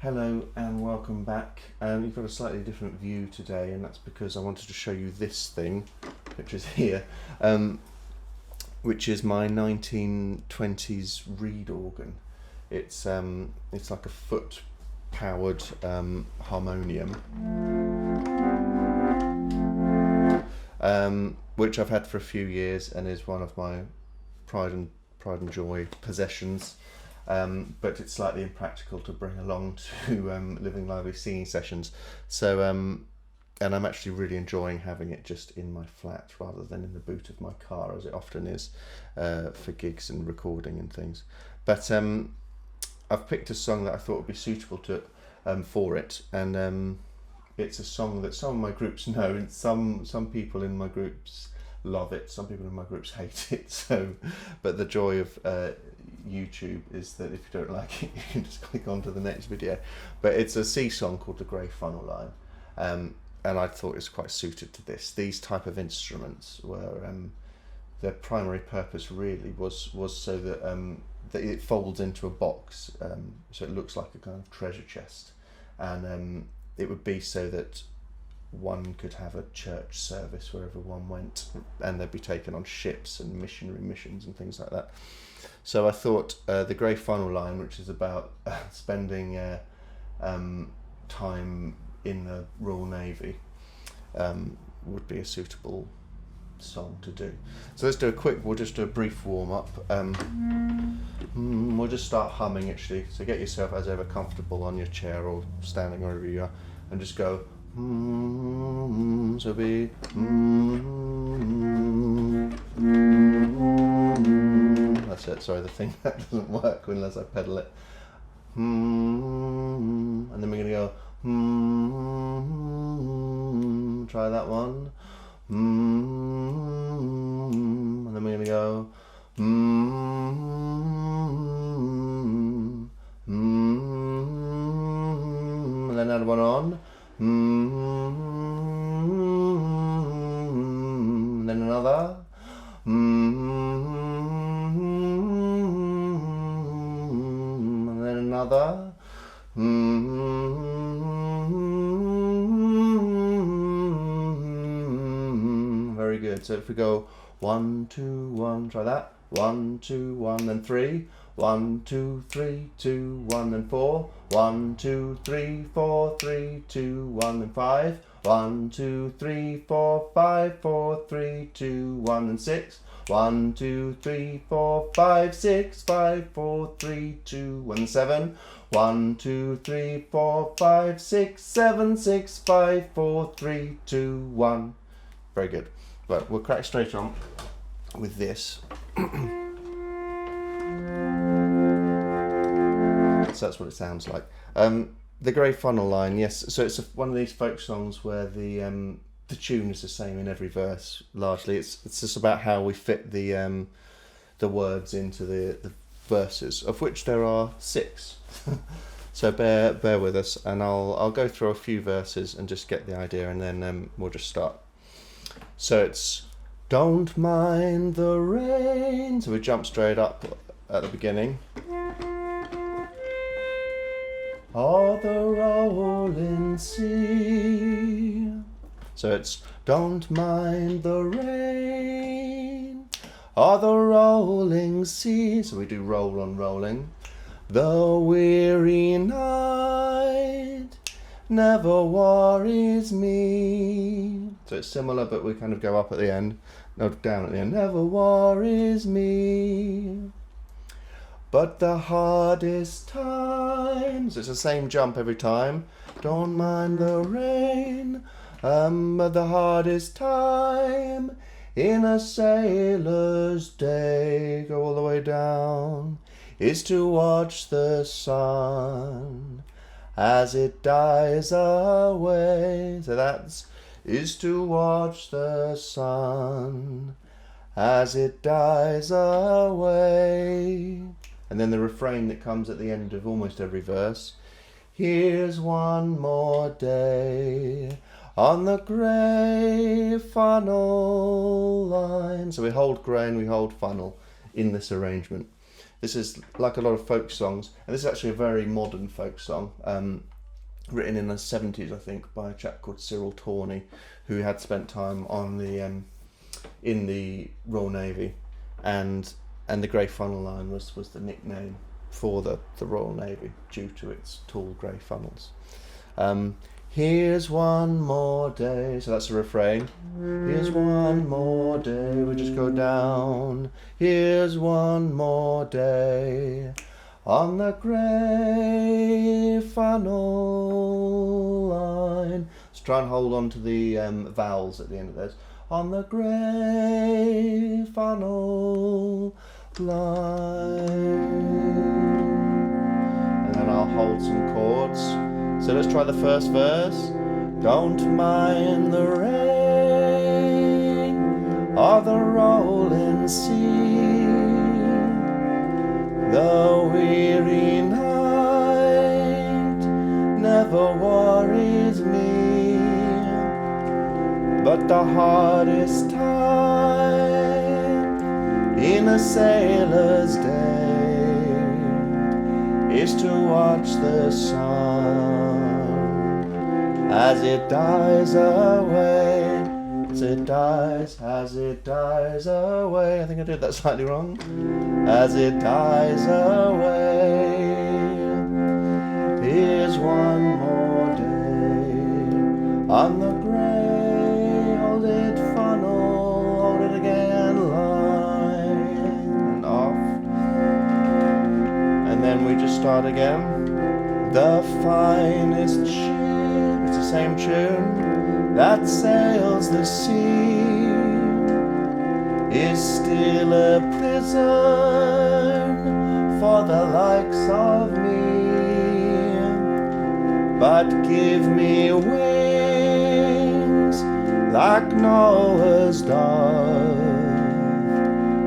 Hello and welcome back. You've got a slightly different view today, and that's because I wanted to show you this thing, which is here, which is my 1920s reed organ. It's like a foot-powered harmonium, which I've had for a few years and is one of my pride and joy possessions. But it's slightly impractical to bring along to Living Lively singing sessions. So, and I'm actually really enjoying having it just in my flat rather than in the boot of my car, as it often is for gigs and recording and things. But I've picked a song that I thought would be suitable to for it, and it's a song that some of my groups know, and some people in my groups love it. Some people in my groups hate it. So, but the joy of YouTube is that if you don't like it, you can just click on to the next video. But it's a sea song called The Grey Funnel Line, and I thought it was quite suited to this. These type of instruments were their primary purpose really was so that it folds into a box, so it looks like a kind of treasure chest, and it would be so that one could have a church service wherever one went, and they'd be taken on ships and missionary missions and things like that. So I thought the Grey Funnel Line, which is about spending time in the Royal Navy, would be a suitable song to do. So we'll just do a brief warm up. We'll just start humming actually. So get yourself as ever comfortable on your chair or standing wherever you are, and just go. So be. That's it. Sorry, the thing that doesn't work unless I pedal it. And then we're gonna go. Try that one. And then we're gonna go. And then add one on. And then another. And then another. Very good. So if we go 1, 2, 1, try that. 1, 2, 1, then 3. 1, 2, 3, 2, 1, and 4. 1, 2, 3, 4, 3, 2, 1, and 5. 1, 2, 3, 4, 5, 4, 3, 2, 1, and 6. 1, 2, 3, 4, 5, 6, 5, 4, 3, 2, 1, 7. 1, 2, 3, 4, 5, 6, 7, 6, 5, 4, 3, 2, 1. Very good. But we'll crack straight on with this. So that's what it sounds like. The Grey Funnel Line, yes. So it's one of these folk songs where the tune is the same in every verse. Largely, it's just about how we fit the words into the verses, of which there are 6. So bear with us, and I'll go through a few verses and just get the idea, and then we'll just start. So it's don't mind the rain. So we jump straight up at the beginning. Or the rolling sea. So it's don't mind the rain or the rolling sea. So we do roll on rolling. The weary night never worries me. So it's similar, but we kind of go up at the end, no, down at the end. Never worries me. But the hardest times, it's the same jump every time. Don't mind the rain, but the hardest time in a sailor's day, go all the way down, is to watch the sun as it dies away. So is to watch the sun as it dies away. And then the refrain that comes at the end of almost every verse. Here's one more day on the grey funnel line. So we hold grey and we hold funnel in this arrangement. This is like a lot of folk songs, and this is actually a very modern folk song, written in the 70s, I think, by a chap called Cyril Tawney, who had spent time on the in the Royal Navy, and the grey funnel line was the nickname for the Royal Navy due to its tall grey funnels. Here's one more day, so that's the refrain. Here's one more day, we just go down. Here's one more day on the grey funnel line. Let's try and hold on to the vowels at the end of this. On the grey funnel line. And then I'll hold some chords. So let's try the first verse. Don't mind the rain or the rolling sea, the weary night never worries me, but the hardest time in a sailor's day is to watch the sun as it dies away, as it dies away. I think I did that slightly wrong. As it dies away. Here's one more day on the grey, hold it funnel, hold it again, line and off. And then we just start again. The finest ship, it's the same tune, that sails the sea, is still a prison for the likes of me. But give me wings like Noah's dove,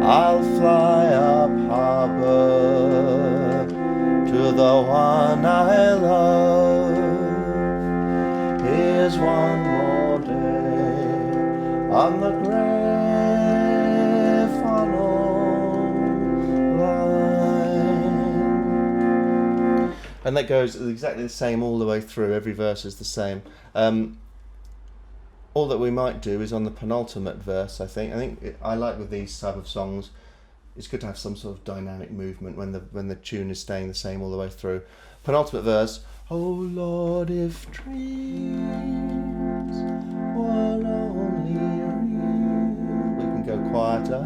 I'll fly up harbor to the one I love. Here's one more day on the grey funnel line. And that goes exactly the same all the way through. Every verse is the same. All that we might do is on the penultimate verse, I think. I like with these type of songs, it's good to have some sort of dynamic movement when the tune is staying the same all the way through. Penultimate verse. Oh Lord, if dreams were only real. We can go quieter.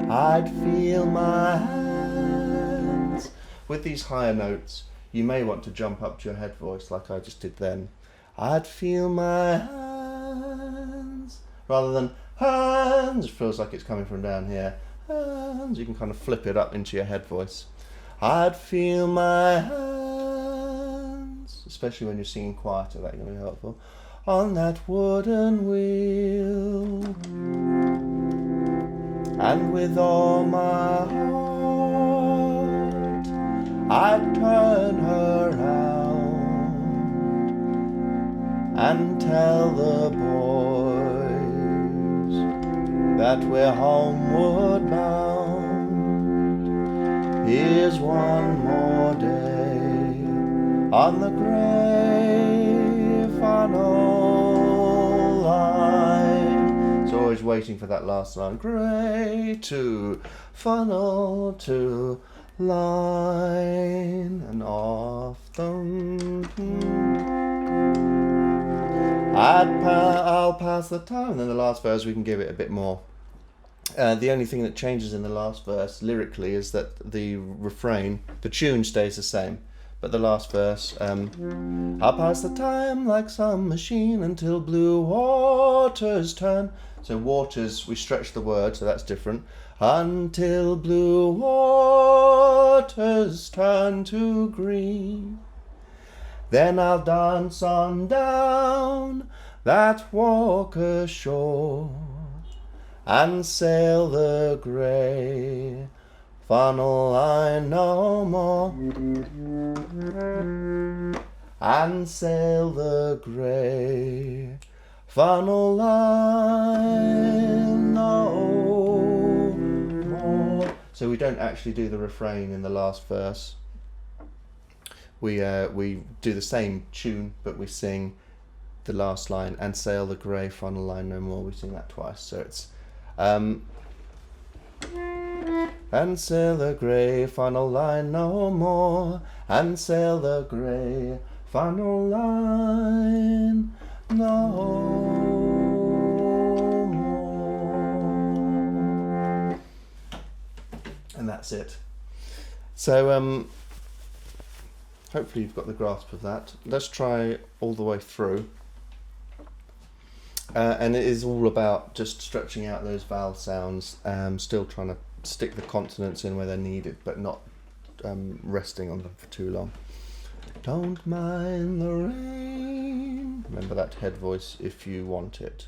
I'd feel my hands. With these higher notes, you may want to jump up to your head voice like I just did then. I'd feel my hands. Rather than hands, it feels like it's coming from down here. Hands, you can kind of flip it up into your head voice. I'd feel my hands, especially when you're singing quieter, that's going to be helpful, on that wooden wheel. And with all my heart, I'd turn her round and tell the boys that we're homeward bound. Here's one more day on the grey funnel line. It's always waiting for that last line. Grey to funnel to line and off them. I'll pass the time, and then the last verse we can give it a bit more. The only thing that changes in the last verse lyrically is that the refrain, the tune stays the same, but the last verse, I'll pass the time like some machine until blue waters turn. So waters, we stretch the word, so that's different. Until blue waters turn to green. Then I'll dance on down that Walker shore and sail the grey funnel line no more. And sail the grey funnel line no more. So we don't actually do the refrain in the last verse. We do the same tune, but we sing the last line, and sail the grey funnel line no more. We sing that twice. So it's and sail the grey funnel line no more, and sail the grey funnel line no more. And that's it. So hopefully you've got the grasp of that. Let's try all the way through. And it is all about just stretching out those vowel sounds, still trying to stick the consonants in where they're needed, but not resting on them for too long. Don't mind the rain. Remember that head voice if you want it.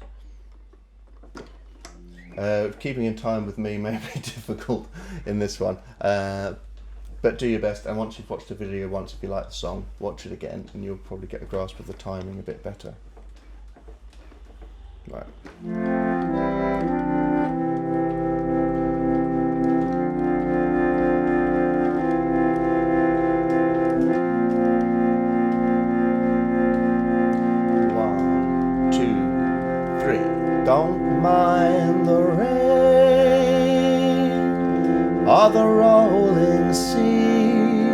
Keeping in time with me may be difficult in this one, but do your best, and once you've watched the video once, if you like the song, watch it again and you'll probably get a grasp of the timing a bit better. Right. 1, 2, 3. Don't mind the rain or the rolling sea,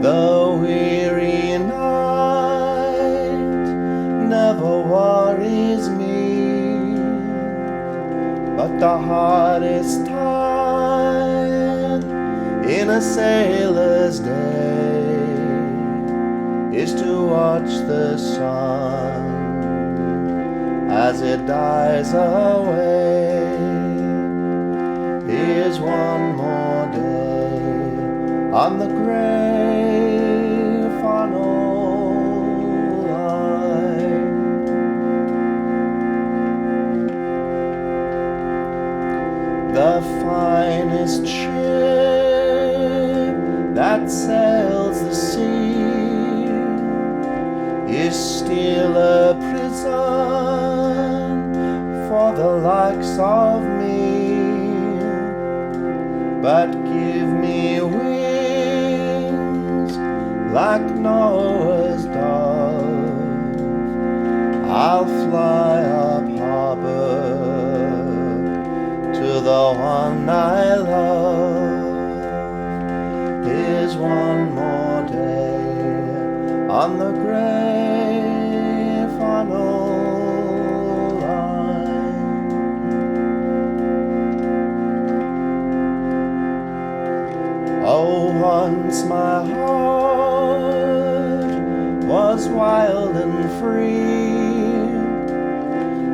the weary night never worries me, but the hardest time in a sailor's day is to watch the sun as it dies away. Here's one more day on the grey funnel line. The finest ship that sails the sea is still a prison for the likes of me, but give me wings like Noah's dove, I'll fly up harbor to the one I love. Here's one more day on the grey funnel line. Oh, once my heart was wild and free,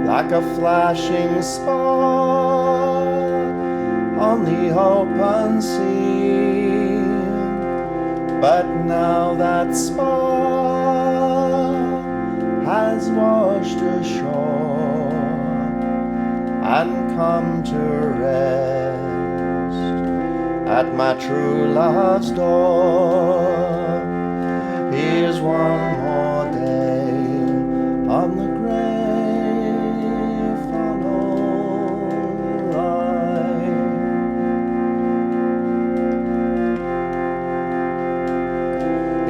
like a flashing spark on the open sea, but now that spark has washed ashore and come to rest at my true love's door. Here's one more day on the grey funnel line.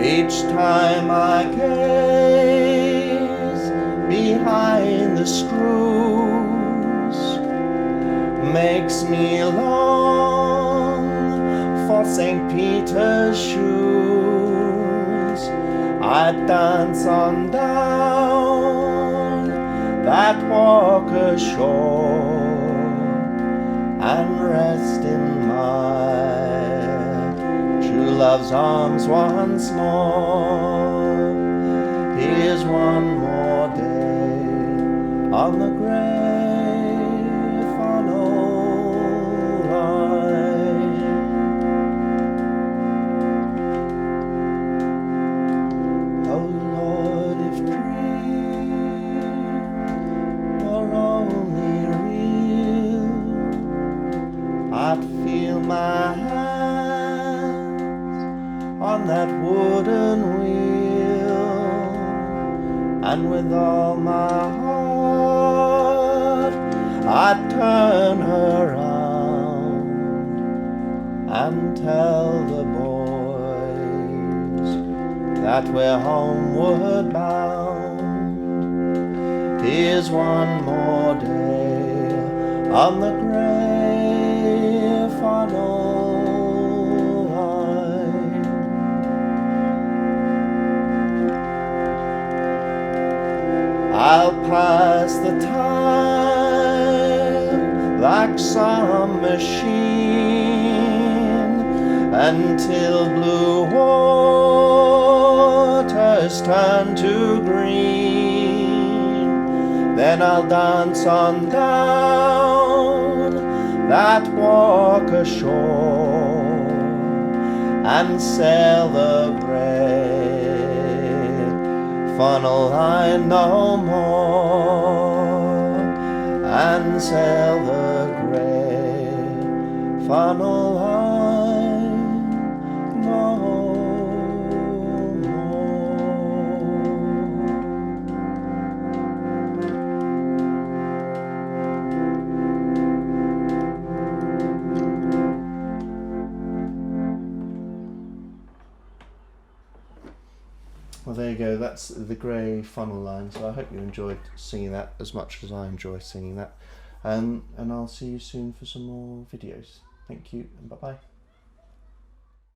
Each time I gaze behind the screws makes me long for St. Peter's shoes. I dance on down that walk ashore and rest in my true love's arms once more. Here's one more day on the grey funnel line. Oh Lord, if dreams were only real, I'd feel my hands on that wooden wheel, and with all my heart I'd turn her round and tell the boys that we're homeward bound. Here's one more day on the grey funnel line. I'll pass the time like some machine until blue waters turn to green. Then I'll dance on down that walk ashore and sail the grey funnel line no more, and sail the grey funnel line no more. Well, there you go, that's the grey funnel line. So I hope you enjoyed singing that as much as I enjoy singing that. And I'll see you soon for some more videos. Thank you and bye bye.